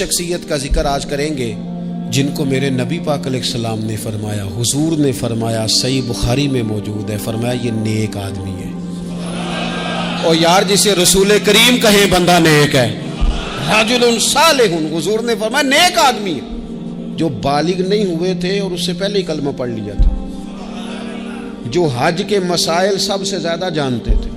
شخصیت کا ذکر آج کریں گے جن کو میرے نبی پاک علیہ السلام نے فرمایا، حضور نے فرمایا، صحیح بخاری میں موجود ہے، فرمایا یہ نیک آدمی ہے۔ اور یار جسے رسول کریم کہیں بندہ نیک ہے، رجل صالح، حضور نے فرمایا نیک آدمی ہے، جو بالغ نہیں ہوئے تھے اور اس سے پہلے ہی کلمہ پڑھ لیا تھا، جو حج کے مسائل سب سے زیادہ جانتے تھے،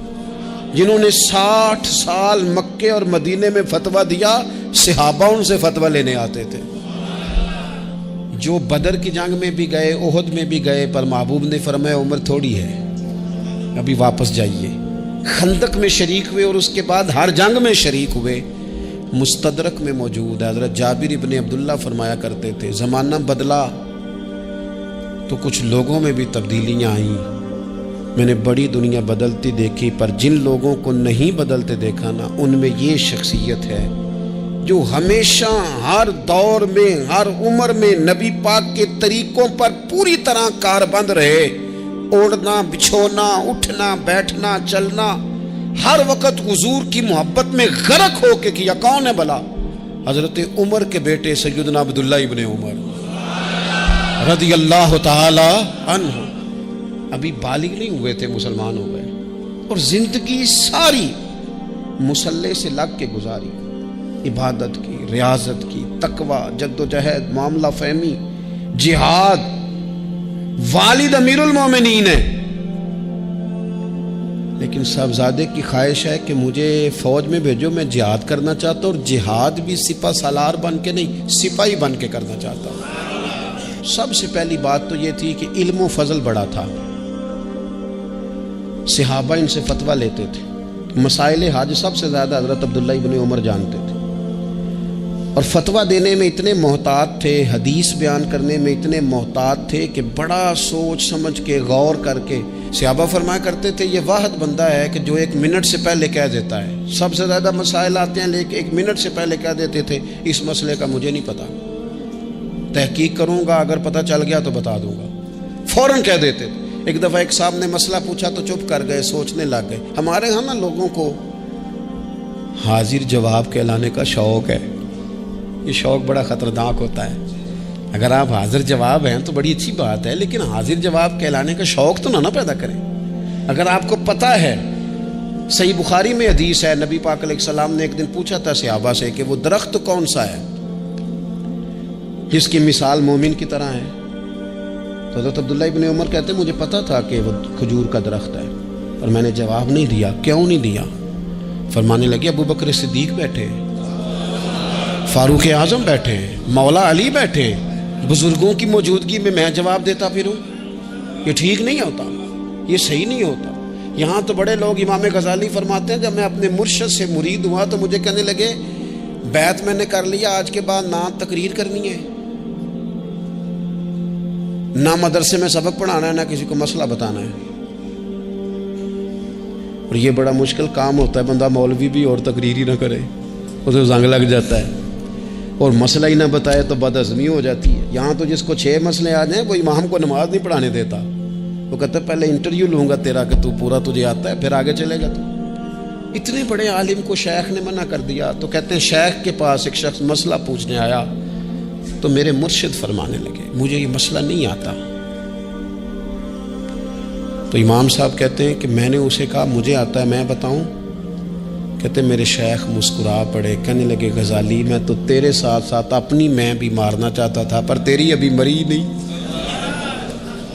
جنہوں نے 60 سال مکے اور مدینے میں فتویٰ دیا، صحابہ ان سے فتویٰ لینے آتے تھے، جو بدر کی جنگ میں بھی گئے، احد میں بھی گئے، پر محبوب نے فرمایا عمر تھوڑی ہے، ابھی واپس جائیے۔ خندق میں شریک ہوئے اور اس کے بعد ہر جنگ میں شریک ہوئے۔ مستدرک میں موجود ہے، حضرت جابر ابن عبداللہ فرمایا کرتے تھے زمانہ بدلا تو کچھ لوگوں میں بھی تبدیلیاں آئیں، میں نے بڑی دنیا بدلتی دیکھی، پر جن لوگوں کو نہیں بدلتے دیکھا نا، ان میں یہ شخصیت ہے جو ہمیشہ ہر دور میں ہر عمر میں نبی پاک کے طریقوں پر پوری طرح کاربند رہے، اوڑھنا بچھونا اٹھنا بیٹھنا چلنا ہر وقت حضور کی محبت میں غرق ہو کے کیا۔ کون ہے بھلا؟ حضرت عمر کے بیٹے سیدنا عبداللہ ابن عمر رضی اللہ تعالی عنہ، ابھی بالغ نہیں ہوئے تھے، مسلمان ہو گئے اور زندگی ساری مصلی سے لگ کے گزاری، عبادت کی، ریاضت کی، تقوی، جد و جہد، معاملہ فہمی، جہاد۔ والد امیر المومنین ہے، لیکن صاحبزادے کی خواہش ہے کہ مجھے فوج میں بھیجو، میں جہاد کرنا چاہتا ہوں، اور جہاد بھی سپہ سالار بن کے نہیں، سپاہی بن کے کرنا چاہتا ہوں۔ سب سے پہلی بات تو یہ تھی کہ علم و فضل بڑا تھا، صحابہ ان سے فتویٰ لیتے تھے، مسائل حج سب سے زیادہ حضرت عبداللہ ابن عمر جانتے تھے، اور فتویٰ دینے میں اتنے محتاط تھے، حدیث بیان کرنے میں اتنے محتاط تھے کہ بڑا سوچ سمجھ کے غور کر کے۔ صحابہ فرمایا کرتے تھے یہ واحد بندہ ہے کہ جو 1 منٹ سے پہلے کہہ دیتا ہے، سب سے زیادہ مسائل آتے ہیں لیکن 1 منٹ سے پہلے کہہ دیتے تھے اس مسئلے کا مجھے نہیں پتا، تحقیق کروں گا، اگر پتہ چل گیا تو بتا دوں گا، فوراً کہہ دیتے تھے۔ ایک دفعہ ایک صاحب نے مسئلہ پوچھا تو چپ کر گئے، سوچنے لگ گئے۔ ہمارے ہاں نا لوگوں کو حاضر جواب کہلانے کا شوق ہے، یہ شوق بڑا خطرناک ہوتا ہے۔ اگر آپ حاضر جواب ہیں تو بڑی اچھی بات ہے، لیکن حاضر جواب کہلانے کا شوق تو نہ پیدا کریں۔ اگر آپ کو پتہ ہے، صحیح بخاری میں حدیث ہے، نبی پاک علیہ السلام نے ایک دن پوچھا تھا صحابہ سے کہ وہ درخت کون سا ہے جس کی مثال مومن کی طرح ہے؟ تو حضرت عبداللہ ابن عمر کہتے ہیں مجھے پتا تھا کہ وہ کھجور کا درخت ہے، پر میں نے جواب نہیں دیا۔ کیوں نہیں دیا؟ فرمانے لگے ابو بکر صدیق بیٹھے، فاروق اعظم بیٹھے، مولا علی بیٹھے، بزرگوں کی موجودگی میں میں جواب دیتا پھروں، یہ ٹھیک نہیں ہوتا، یہ صحیح نہیں ہوتا۔ یہاں تو بڑے لوگ، امام غزالی فرماتے ہیں جب میں اپنے مرشد سے مرید ہوا تو مجھے کہنے لگے بیعت میں نے کر لیا، آج کے بعد نہ تقریر کرنی ہے، نہ مدرسے میں سبق پڑھانا ہے، نہ کسی کو مسئلہ بتانا ہے۔ اور یہ بڑا مشکل کام ہوتا ہے، بندہ مولوی بھی اور تقریر ہی نہ کرے، اسے زنگ لگ جاتا ہے، اور مسئلہ ہی نہ بتائے تو بدعزمی ہو جاتی ہے۔ یہاں تو جس کو 6 مسئلے آ جائیں وہ امام کو نماز نہیں پڑھانے دیتا، وہ کہتا ہے پہلے انٹرویو لوں گا تیرا کہ تو پورا تجھے آتا ہے، پھر آگے چلے گا۔ تو اتنے بڑے عالم کو شیخ نے منع کر دیا، تو کہتے ہیں شیخ کے پاس ایک شخص مسئلہ پوچھنے آیا تو میرے مرشد فرمانے لگے مجھے یہ مسئلہ نہیں آتا۔ تو امام صاحب کہتے ہیں کہ میں نے اسے کہا مجھے آتا ہے، میں بتاؤں؟ کہتے میرے شیخ مسکرا پڑے، کہنے لگے غزالی میں تو تیرے ساتھ ساتھ اپنی میں بھی مارنا چاہتا تھا، پر تیری ابھی مری نہیں،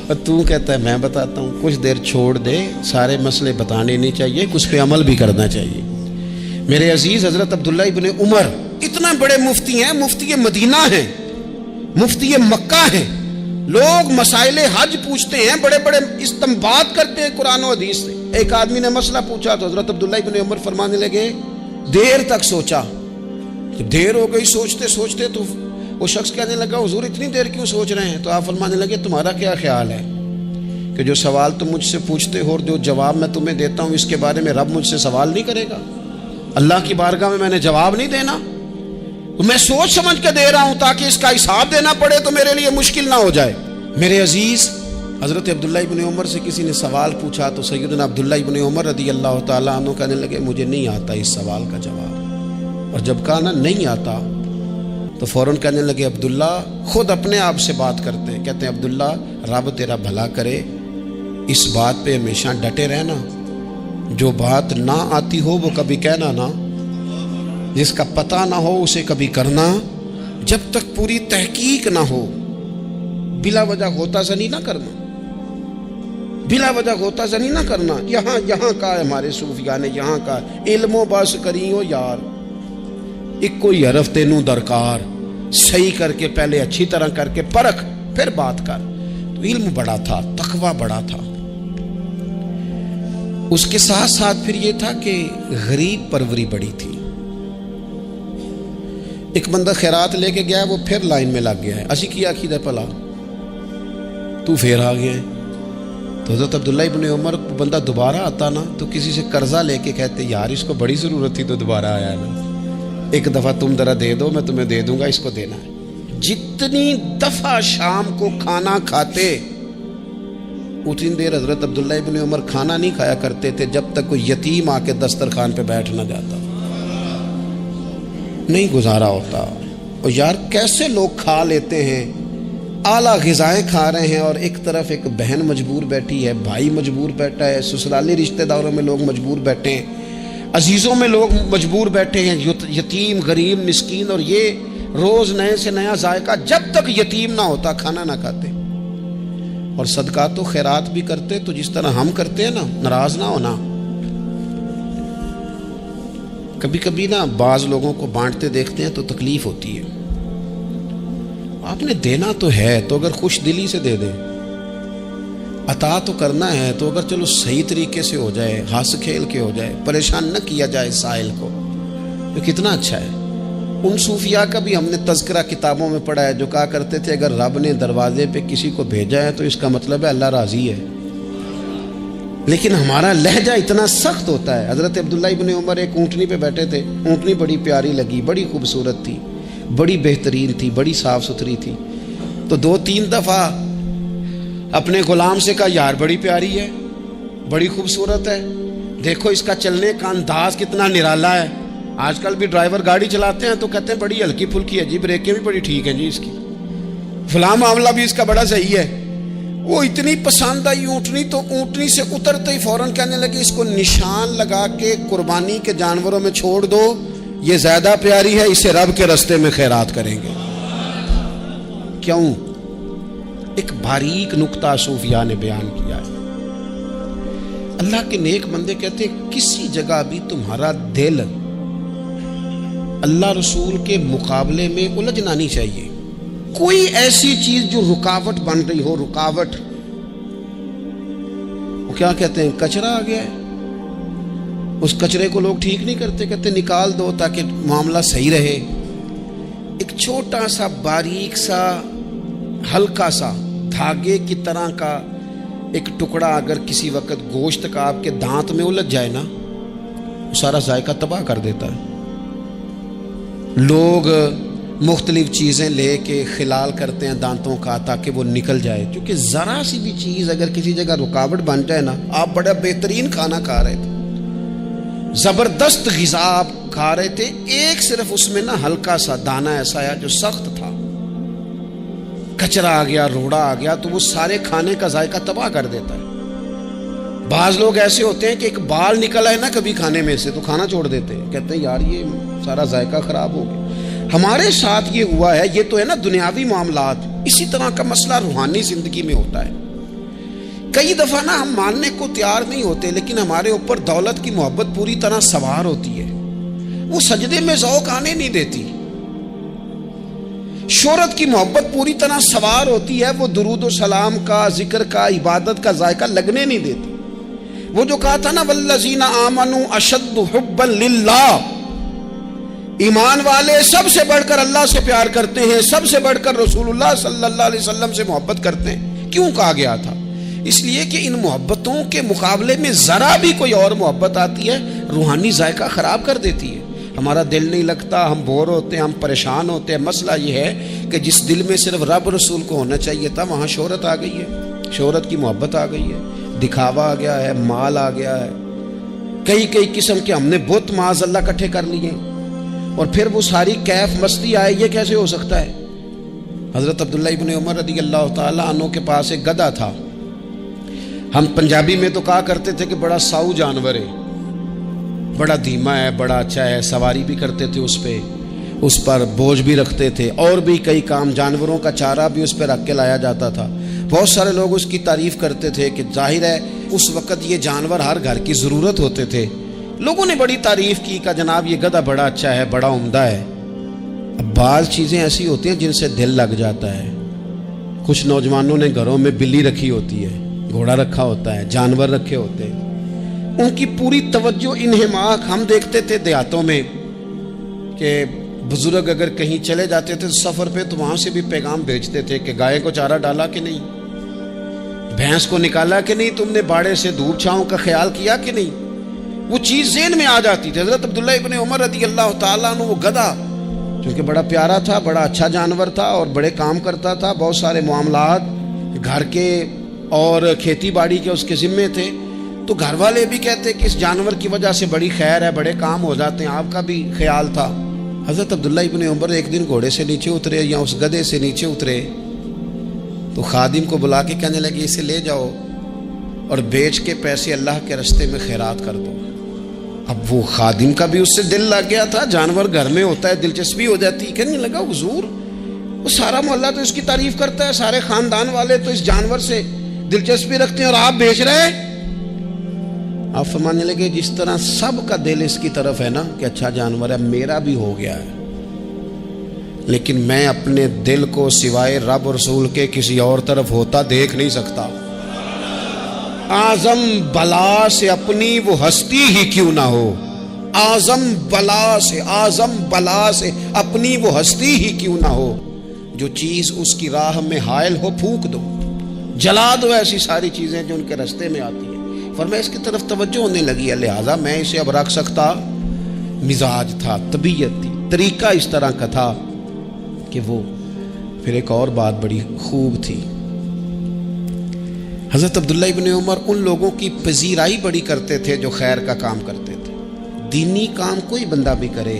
اور تو کہتا ہے میں بتاتا ہوں۔ کچھ دیر چھوڑ دے، سارے مسئلے بتانے نہیں چاہیے، کچھ پہ عمل بھی کرنا چاہیے۔ میرے عزیز حضرت عبداللہ ابن عمر اتنا بڑے مفتی ہیں، مفتی مدینہ ہیں، مفتی مکہ ہیں، لوگ مسائل حج پوچھتے ہیں، بڑے بڑے استنباط کرتے ہیں قرآن و حدیث سے۔ ایک آدمی نے مسئلہ پوچھا تو حضرت عبداللہ ابن عمر فرمانے لگے دیر تک سوچا، دیر ہو گئی سوچتے سوچتے، تو وہ شخص کہنے لگا حضور اتنی دیر کیوں سوچ رہے ہیں؟ تو آپ فرمانے لگے تمہارا کیا خیال ہے کہ جو سوال تم مجھ سے پوچھتے ہو اور جو جواب میں تمہیں دیتا ہوں اس کے بارے میں رب مجھ سے سوال نہیں کرے گا؟ اللہ کی بارگاہ میں نے جواب نہیں دینا، میں سوچ سمجھ کے دے رہا ہوں تاکہ اس کا حساب دینا پڑے تو میرے لیے مشکل نہ ہو جائے۔ میرے عزیز حضرت عبداللہ ابن عمر سے کسی نے سوال پوچھا تو سیدنا عبداللہ ابن عمر رضی اللہ تعالیٰ عنہ کہنے لگے مجھے نہیں آتا اس سوال کا جواب، اور جب کہا نا نہیں آتا تو فوراً کہنے لگے عبداللہ، خود اپنے آپ سے بات کرتے ہیں، کہتے ہیں عبداللہ رب تیرا بھلا کرے، اس بات پہ ہمیشہ ڈٹے رہنا، جو بات نہ آتی ہو وہ کبھی کہنا نہ، جس کا پتہ نہ ہو اسے کبھی کرنا، جب تک پوری تحقیق نہ ہو بلا وجہ غوطہ زنی نہ کرنا، بلا وجہ غوطہ زنی نہ کرنا۔ یہاں کا ہے ہمارے صوفیاء نے، یہاں کا علم و بس کری ہو یار، ایک کوئی حرف تینوں درکار، صحیح کر کے پہلے اچھی طرح کر کے پرکھ پھر بات کر۔ تو علم بڑا تھا، تقوی بڑا تھا۔ اس کے ساتھ ساتھ پھر یہ تھا کہ غریب پروری بڑی تھی۔ ایک بندہ خیرات لے کے گیا، وہ پھر لائن میں لگ گیا ہے، اسی کیا عقیدہ پلا تو پھر آ گیا ہے۔ تو حضرت عبداللہ ابن عمر بندہ دوبارہ آتا نا تو کسی سے قرضہ لے کے کہتے یار اس کو بڑی ضرورت تھی تو دوبارہ آیا ہے نا، ایک دفعہ تم ذرا دے دو، میں تمہیں دے دوں گا، اس کو دینا ہے۔ جتنی دفعہ شام کو کھانا کھاتے اتنی دیر حضرت عبداللہ ابن عمر کھانا نہیں کھایا کرتے تھے جب تک کوئی یتیم آ کے دسترخوان پہ بیٹھ نہ جاتا، نہیں گزارا ہوتا۔ اور یار کیسے لوگ کھا لیتے ہیں، اعلیٰ غذائیں کھا رہے ہیں، اور ایک طرف ایک بہن مجبور بیٹھی ہے، بھائی مجبور بیٹھا ہے، سسرالی رشتہ داروں میں لوگ مجبور بیٹھے ہیں، عزیزوں میں لوگ مجبور بیٹھے ہیں، یتیم غریب مسکین، اور یہ روز نئے سے نیا ذائقہ، جب تک یتیم نہ ہوتا کھانا نہ کھاتے۔ اور صدقات و خیرات بھی کرتے تو جس طرح ہم کرتے ہیں نا، ناراض نہ ہونا۔ کبھی کبھی نا بعض لوگوں کو بانٹتے دیکھتے ہیں تو تکلیف ہوتی ہے، آپ نے دینا تو ہے تو اگر خوش دلی سے دے دیں، عطا تو کرنا ہے تو اگر چلو صحیح طریقے سے ہو جائے، ہنس کھیل کے ہو جائے، پریشان نہ کیا جائے سائل کو، تو کتنا اچھا ہے۔ ان صوفیاء کا بھی ہم نے تذکرہ کتابوں میں پڑھا ہے جو کہا کرتے تھے اگر رب نے دروازے پہ کسی کو بھیجا ہے تو اس کا مطلب ہے اللہ راضی ہے۔ لیکن ہمارا لہجہ اتنا سخت ہوتا ہے۔ حضرت عبداللہ ابن عمر ایک اونٹنی پہ بیٹھے تھے، اونٹنی بڑی پیاری لگی، بڑی خوبصورت تھی، بڑی بہترین تھی، بڑی صاف ستھری تھی، تو 2-3 دفعہ اپنے غلام سے کہا یار بڑی پیاری ہے، بڑی خوبصورت ہے، دیکھو اس کا چلنے کا انداز کتنا نرالا ہے۔ آج کل بھی ڈرائیور گاڑی چلاتے ہیں تو کہتے ہیں بڑی ہلکی پھلکی ہے جی، بریکیں بھی بڑی ٹھیک ہیں جی، اس کی فلاں معاملہ بھی اس کا بڑا صحیح ہے۔ وہ اتنی پسند آئی اونٹنی تو اونٹنی سے اترتے ہی فوراً کہنے لگے اس کو نشان لگا کے قربانی کے جانوروں میں چھوڑ دو، یہ زیادہ پیاری ہے، اسے رب کے رستے میں خیرات کریں گے۔ کیوں؟ ایک باریک نکتہ صوفیاء نے بیان کیا ہے۔ اللہ کے نیک بندے کہتے ہیں کسی جگہ بھی تمہارا دل اللہ رسول کے مقابلے میں الجھنا نہیں چاہیے۔ کوئی ایسی چیز جو رکاوٹ بن رہی ہو، رکاوٹ، وہ کیا کہتے ہیں کچرا آ گیا ہے، اس کچرے کو لوگ ٹھیک نہیں کرتے، کہتے نکال دو تاکہ معاملہ صحیح رہے۔ ایک چھوٹا سا باریک سا ہلکا سا دھاگے کی طرح کا ایک ٹکڑا اگر کسی وقت گوشت کا آپ کے دانت میں الجھ جائے نا، وہ سارا ذائقہ تباہ کر دیتا ہے۔ لوگ مختلف چیزیں لے کے خلال کرتے ہیں دانتوں کا تاکہ وہ نکل جائے، کیونکہ ذرا سی بھی چیز اگر کسی جگہ رکاوٹ بن جائے نا، آپ بڑا بہترین کھانا کھا رہے تھے، زبردست غذا آپ کھا رہے تھے، ایک صرف اس میں نا ہلکا سا دانہ ایسا ہے جو سخت تھا، کچرا آ گیا، روڑا آ گیا، تو وہ سارے کھانے کا ذائقہ تباہ کر دیتا ہے۔ بعض لوگ ایسے ہوتے ہیں کہ ایک بال نکل آئے نا کبھی کھانے میں سے تو کھانا چھوڑ دیتے ہیں، کہتے ہیں یار یہ سارا ذائقہ خراب ہو گیا۔ ہمارے ساتھ یہ ہوا ہے، یہ تو ہے نا دنیاوی معاملات، اسی طرح کا مسئلہ روحانی زندگی میں ہوتا ہے۔ کئی دفعہ نا ہم ماننے کو تیار نہیں ہوتے، لیکن ہمارے اوپر دولت کی محبت پوری طرح سوار ہوتی ہے، وہ سجدے میں ذوق آنے نہیں دیتی۔ شہرت کی محبت پوری طرح سوار ہوتی ہے، وہ درود و سلام کا، ذکر کا، عبادت کا ذائقہ لگنے نہیں دیتی۔ وہ جو کہا تھا نا والذین آمنوا اشد حبا للہ، ایمان والے سب سے بڑھ کر اللہ سے پیار کرتے ہیں، سب سے بڑھ کر رسول اللہ صلی اللہ علیہ وسلم سے محبت کرتے ہیں۔ کیوں کہا گیا تھا؟ اس لیے کہ ان محبتوں کے مقابلے میں ذرا بھی کوئی اور محبت آتی ہے روحانی ذائقہ خراب کر دیتی ہے، ہمارا دل نہیں لگتا، ہم بور ہوتے ہیں، ہم پریشان ہوتے ہیں۔ مسئلہ یہ ہے کہ جس دل میں صرف رب رسول کو ہونا چاہیے تھا، وہاں شہرت آ گئی ہے، شہرت کی محبت آ گئی ہے، دکھاوا آ گیا ہے، مال آ گیا ہے، کئی قسم کے ہم نے بت معاذ اللہ اکٹھے کر لیے، اور پھر وہ ساری کیف مستی آئے، یہ کیسے ہو سکتا ہے؟ حضرت عبداللہ ابن عمر رضی اللہ تعالیٰ عنہ کے پاس ایک گدھا تھا. ہم پنجابی میں تو کہا کرتے تھے کہ بڑا ساؤ جانور ہے، بڑا دھیما ہے، بڑا اچھا ہے، سواری بھی کرتے تھے اس پہ، اس پر بوجھ بھی رکھتے تھے، اور بھی کئی کام، جانوروں کا چارہ بھی اس پہ رکھ کے لایا جاتا تھا. بہت سارے لوگ اس کی تعریف کرتے تھے کہ ظاہر ہے اس وقت یہ جانور ہر گھر کی ضرورت ہوتے تھے. لوگوں نے بڑی تعریف کی کہ جناب یہ گدھا بڑا اچھا ہے، بڑا عمدہ ہے. اب بعض چیزیں ایسی ہوتی ہیں جن سے دل لگ جاتا ہے. کچھ نوجوانوں نے گھروں میں بلی رکھی ہوتی ہے، گھوڑا رکھا ہوتا ہے، جانور رکھے ہوتے ہیں، ان کی پوری توجہ انہماک. ہم دیکھتے تھے دیہاتوں میں کہ بزرگ اگر کہیں چلے جاتے تھے سفر پہ تو وہاں سے بھی پیغام بھیجتے تھے کہ گائے کو چارہ ڈالا کہ نہیں، بھینس کو نکالا کہ نہیں، تم نے باڑے سے دھوپ چھاؤں کا خیال کیا کہ نہیں. وہ چیز ذہن میں آ جاتی تھی. حضرت عبداللہ ابن عمر رضی اللہ تعالیٰ عنہ وہ گدھا چونکہ بڑا پیارا تھا، بڑا اچھا جانور تھا اور بڑے کام کرتا تھا، بہت سارے معاملات گھر کے اور کھیتی باڑی کے اس کے ذمے تھے، تو گھر والے بھی کہتے کہ اس جانور کی وجہ سے بڑی خیر ہے، بڑے کام ہو جاتے ہیں. آپ کا بھی خیال تھا. حضرت عبداللہ ابن عمر ایک دن گھوڑے سے نیچے اترے یا اس گدھے سے نیچے اترے تو خادم کو بلا کے کہنے لگے اسے لے جاؤ اور بیچ کے پیسے اللہ کے راستے میں خیرات کر دو. اب وہ خادم کا بھی اس سے دل لگ گیا تھا، جانور گھر میں ہوتا ہے دلچسپی ہو جاتی. کہنے لگا حضور وہ سارا محلہ تو اس کی تعریف کرتا ہے، سارے خاندان والے تو اس جانور سے دلچسپی رکھتے ہیں اور آپ بیچ رہے ہیں. آپ فرمانے لگے جس طرح سب کا دل اس کی طرف ہے نا کہ اچھا جانور ہے، میرا بھی ہو گیا ہے، لیکن میں اپنے دل کو سوائے رب رسول کے کسی اور طرف ہوتا دیکھ نہیں سکتا. اعظم بلا سے اپنی وہ ہستی ہی کیوں نہ ہو، اعظم بلا سے اپنی وہ ہستی ہی کیوں نہ ہو. جو چیز اس کی راہ میں حائل ہو پھونک دو، جلا دو ایسی ساری چیزیں جو ان کے راستے میں آتی ہیں. فرمایا اس کی طرف توجہ ہونے لگی ہے، لہٰذا میں اسے اب رکھ سکتا. مزاج تھا، طبیعت تھی، طریقہ اس طرح کا تھا کہ وہ. پھر ایک اور بات بڑی خوب تھی، حضرت عبداللہ ابن عمر ان لوگوں کی پذیرائی بڑی کرتے تھے جو خیر کا کام کرتے تھے. دینی کام کوئی بندہ بھی کرے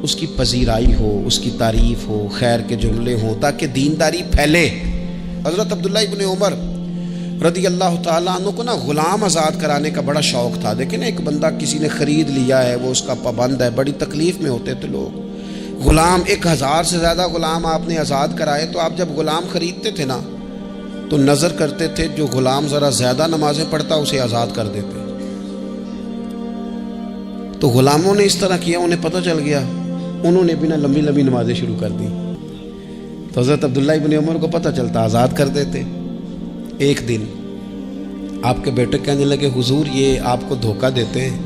اس کی پذیرائی ہو، اس کی تعریف ہو، خیر کے جملے ہوں تاکہ دینداری پھیلے. حضرت عبداللہ ابن عمر رضی اللہ تعالیٰ عنہ کو نا غلام آزاد کرانے کا بڑا شوق تھا. دیکھیں نا ایک بندہ کسی نے خرید لیا ہے، وہ اس کا پابند ہے، بڑی تکلیف میں ہوتے تھے لوگ. غلام 1000 سے زیادہ غلام آپ نے آزاد کرائے، تو آپ جب غلام خریدتے تھے نا تو نظر کرتے تھے جو غلام ذرا زیادہ نمازیں پڑھتا اسے آزاد کر دیتے. تو غلاموں نے اس طرح کیا، انہیں پتہ چل گیا، انہوں نے بھی نا لمبی لمبی نمازیں شروع کر دی. تو حضرت عبداللہ ابن عمر کو پتہ چلتا، آزاد کر دیتے. ایک دن آپ کے بیٹے کہنے لگے حضور یہ آپ کو دھوکہ دیتے ہیں،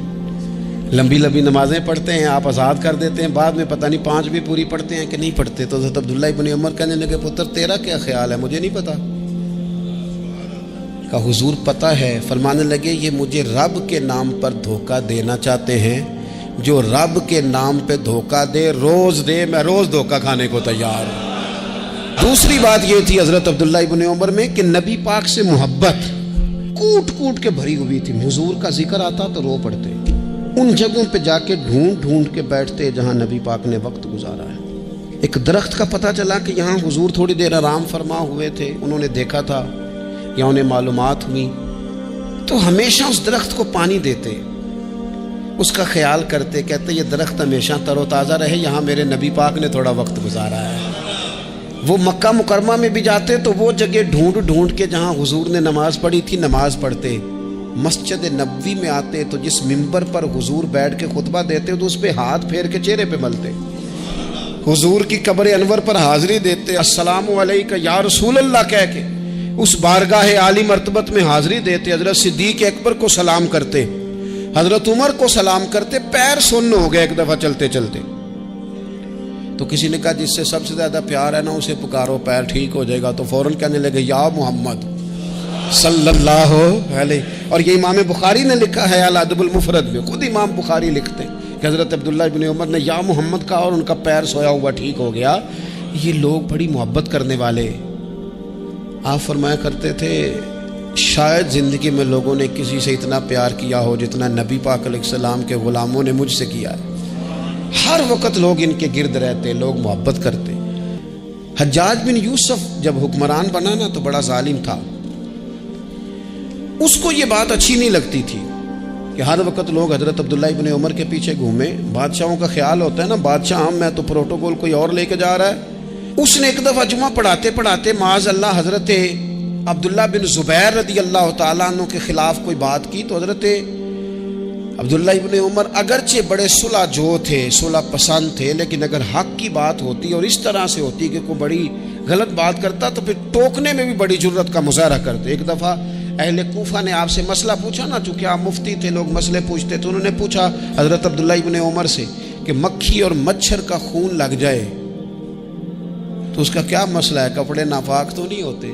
لمبی لمبی نمازیں پڑھتے ہیں، آپ آزاد کر دیتے ہیں، بعد میں پتہ نہیں 5 بھی پوری پڑھتے ہیں کہ نہیں پڑھتے. تو حضرت عبداللہ ابن عمر کہنے لگے پتر تیرا کیا خیال ہے، مجھے نہیں پتہ. کہا حضور پتہ ہے. فرمانے لگے یہ مجھے رب کے نام پر دھوکہ دینا چاہتے ہیں، جو رب کے نام پہ دھوکہ دے روز دے، میں روز دھوکہ کھانے کو تیار ہوں. دوسری بات یہ تھی حضرت عبداللہ ابن عمر میں کہ نبی پاک سے محبت کوٹ کوٹ کے بھری ہوئی تھی. حضور کا ذکر آتا تو رو پڑتے، ان جگہوں پہ جا کے ڈھونڈ ڈھونڈ کے بیٹھتے جہاں نبی پاک نے وقت گزارا ہے. ایک درخت کا پتہ چلا کہ یہاں حضور تھوڑی دیر آرام فرما ہوئے تھے، انہوں نے دیکھا تھا یا انہیں معلومات ہوئی، تو ہمیشہ اس درخت کو پانی دیتے، اس کا خیال کرتے، کہتے یہ درخت ہمیشہ تر و تازہ رہے، یہاں میرے نبی پاک نے تھوڑا وقت گزارا ہے. وہ مکہ مکرمہ میں بھی جاتے تو وہ جگہ ڈھونڈ ڈھونڈ کے جہاں حضور نے نماز پڑھی تھی نماز پڑھتے. مسجد نبوی میں آتے تو جس ممبر پر حضور بیٹھ کے خطبہ دیتے تو اس پہ ہاتھ پھیر کے چہرے پہ ملتے. حضور کی قبر انور پر حاضری دیتے، السلام علیکہ یا رسول اللہ کہہ کے اس بارگاہ عالی مرتبت میں حاضری دیتے. حضرت صدیق اکبر کو سلام کرتے، حضرت عمر کو سلام کرتے. پیر سن ہو گئے ایک دفعہ چلتے چلتے، تو کسی نے کہا جس سے سب سے زیادہ پیار ہے نا اسے پکارو، پیر ٹھیک ہو جائے گا. تو فوراً کہنے لگے یا محمد صلی اللہ علیہ. اور یہ امام بخاری نے لکھا ہے الادب المفرد میں، خود امام بخاری لکھتے ہیں کہ حضرت عبداللہ ابن عمر نے یا محمد کہا اور ان کا پیر سویا ہوا ٹھیک ہو گیا. یہ لوگ بڑی محبت کرنے والے. آپ فرمایا کرتے تھے شاید زندگی میں لوگوں نے کسی سے اتنا پیار کیا ہو جتنا نبی پاک علیہ السلام کے غلاموں نے مجھ سے کیا ہے. ہر وقت لوگ ان کے گرد رہتے، لوگ محبت کرتے۔ حجاج بن یوسف جب حکمران بنا نا تو بڑا ظالم تھا، اس کو یہ بات اچھی نہیں لگتی تھی کہ ہر وقت لوگ حضرت عبداللہ ابن عمر کے پیچھے گھومیں۔ بادشاہوں کا خیال ہوتا ہے نا، بادشاہ ہم میں تو پروٹوکول کوئی اور لے کے جا رہا ہے۔ اس نے ایک دفعہ جمعہ پڑھاتے پڑھاتے معاذ اللہ حضرت عبداللہ بن زبیر رضی اللہ تعالیٰ عنہ کے خلاف کوئی بات کی، تو حضرت عبداللہ ابن عمر اگرچہ بڑے صلح جو تھے، صلح پسند تھے، لیکن اگر حق کی بات ہوتی اور اس طرح سے ہوتی کہ کوئی بڑی غلط بات کرتا تو پھر ٹوکنے میں بھی بڑی جرت کا مظاہرہ کرتے۔ ایک دفعہ اہل کوفہ نے آپ سے مسئلہ پوچھا نا، چونکہ آپ مفتی تھے، لوگ مسئلے پوچھتے، تو انہوں نے پوچھا حضرت عبداللہ ابن عمر سے کہ مکھی اور مچھر کا خون لگ جائے تو اس کا کیا مسئلہ ہے، کپڑے ناپاک تو نہیں ہوتے؟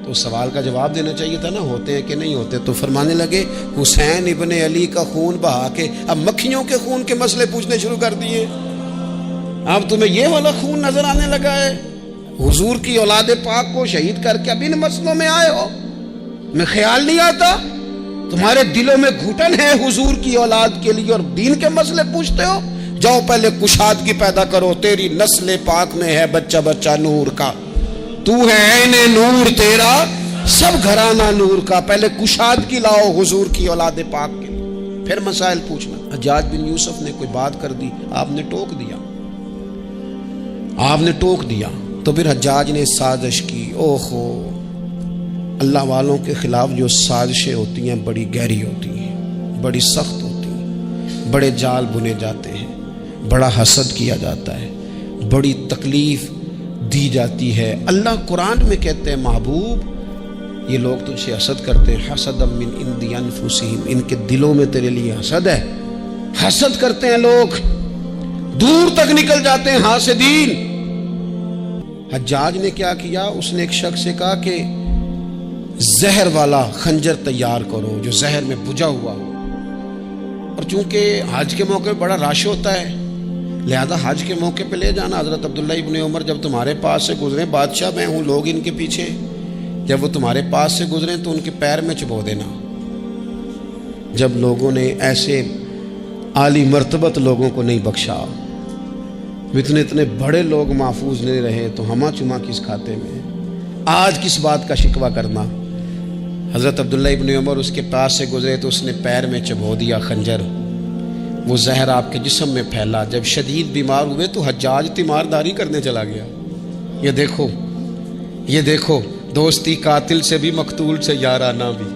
تو سوال کا جواب دینا چاہیے تھا نا، ہوتے ہیں کہ نہیں ہوتے؟ تو فرمانے لگے حسین ابن علی کا خون بہا کے اب مکھیوں کے خون کے مسئلے پوچھنے شروع کر دیے، اب تمہیں یہ والا خون نظر آنے لگا ہے؟ حضور کی اولاد پاک کو شہید کر کے اب ان مسئلوں میں آئے ہو؟ میں خیال نہیں آتا تمہارے دلوں میں گھٹن ہے حضور کی اولاد کے لیے اور دین کے مسئلے پوچھتے ہو؟ جاؤ پہلے کشادگی پیدا کرو، تیری نسل پاک میں ہے بچہ بچہ نور کا، تو ہے عین نور تیرا سب گھرانہ نور کا، پہلے کشادگی لاؤ حضور کی اولاد پاک کے لیے، پھر مسائل پوچھنا۔ حجاج بن یوسف نے کوئی بات کر دی، آپ نے ٹوک دیا، آپ نے ٹوک دیا، تو پھر حجاج نے سازش کی۔ اوہو، اللہ والوں کے خلاف جو سازشیں ہوتی ہیں بڑی گہری ہوتی ہیں، بڑی سخت ہوتی ہیں، بڑے جال بنے جاتے ہیں، بڑا حسد کیا جاتا ہے، بڑی تکلیف دی جاتی ہے۔ اللہ قرآن میں کہتے ہیں محبوب یہ لوگ تجھ سے حسد کرتے ہیں، حسد من عند انفسہم، ان کے دلوں میں تیرے لیے حسد ہے، حسد کرتے ہیں لوگ، دور تک نکل جاتے ہیں حاسدین۔ حجاج نے کیا کیا؟ اس نے ایک شخص سے کہا کہ زہر والا خنجر تیار کرو جو زہر میں بجھا ہوا ہو، اور چونکہ حج کے موقع پہ بڑا رش ہوتا ہے لہذا حج کے موقع پہ لے جانا۔ حضرت عبداللہ ابن عمر جب تمہارے پاس سے گزریں، بادشاہ میں ہوں، لوگ ان کے پیچھے، جب وہ تمہارے پاس سے گزریں تو ان کے پیر میں چبو دینا۔ جب لوگوں نے ایسے عالی مرتبت لوگوں کو نہیں بخشا، اتنے بڑے لوگ محفوظ نہیں رہے، تو ہما چما کس کھاتے میں؟ آج کس بات کا شکوہ کرنا؟ حضرت عبداللہ ابن عمر اس کے پاس سے گزرے تو اس نے پیر میں چبو دیا خنجر، وہ زہر آپ کے جسم میں پھیلا۔ جب شدید بیمار ہوئے تو حجاج تیمارداری کرنے چلا گیا۔ یہ دیکھو دوستی قاتل سے بھی مقتول سے یارانہ بھی،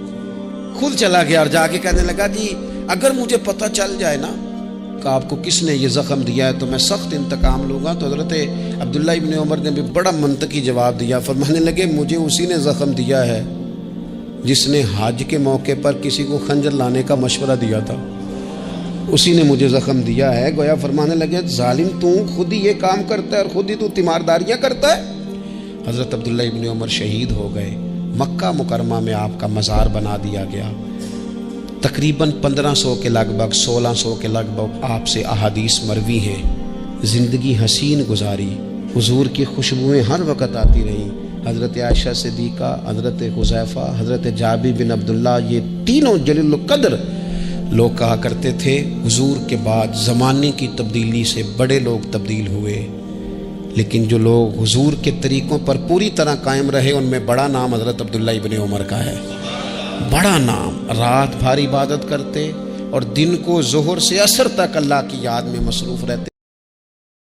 خود چلا گیا اور جا کے کہنے لگا جی اگر مجھے پتہ چل جائے نا کہ آپ کو کس نے یہ زخم دیا ہے تو میں سخت انتقام لوں گا۔ تو حضرت عبداللہ ابن عمر نے بھی بڑا منطقی جواب دیا، فرمانے لگے مجھے اسی نے زخم دیا ہے جس نے حج کے موقع پر کسی کو خنجر لانے کا مشورہ دیا تھا، اسی نے مجھے زخم دیا ہے۔ گویا فرمانے لگے ظالم تو خود ہی یہ کام کرتا ہے اور خود ہی تو تیمارداریاں کرتا ہے۔ حضرت عبداللہ ابن عمر شہید ہو گئے، مکہ مکرمہ میں آپ کا مزار بنا دیا گیا۔ تقریباً 1500 کے لگ بھگ 1600 کے لگ بھگ آپ سے احادیث مروی ہیں۔ زندگی حسین گزاری، حضور کی خوشبوئیں ہر وقت آتی رہیں۔ حضرت عائشہ صدیقہ، حضرت حذیفہ، حضرت جابر بن عبداللہ، یہ تینوں جلیل القدر لوگ کہا کرتے تھے حضور کے بعد زمانے کی تبدیلی سے بڑے لوگ تبدیل ہوئے، لیکن جو لوگ حضور کے طریقوں پر پوری طرح قائم رہے ان میں بڑا نام حضرت عبداللہ ابن عمر کا ہے، بڑا نام۔ رات بھر عبادت کرتے اور دن کو ظہر سے عصر تک اللہ کی یاد میں مصروف رہتے۔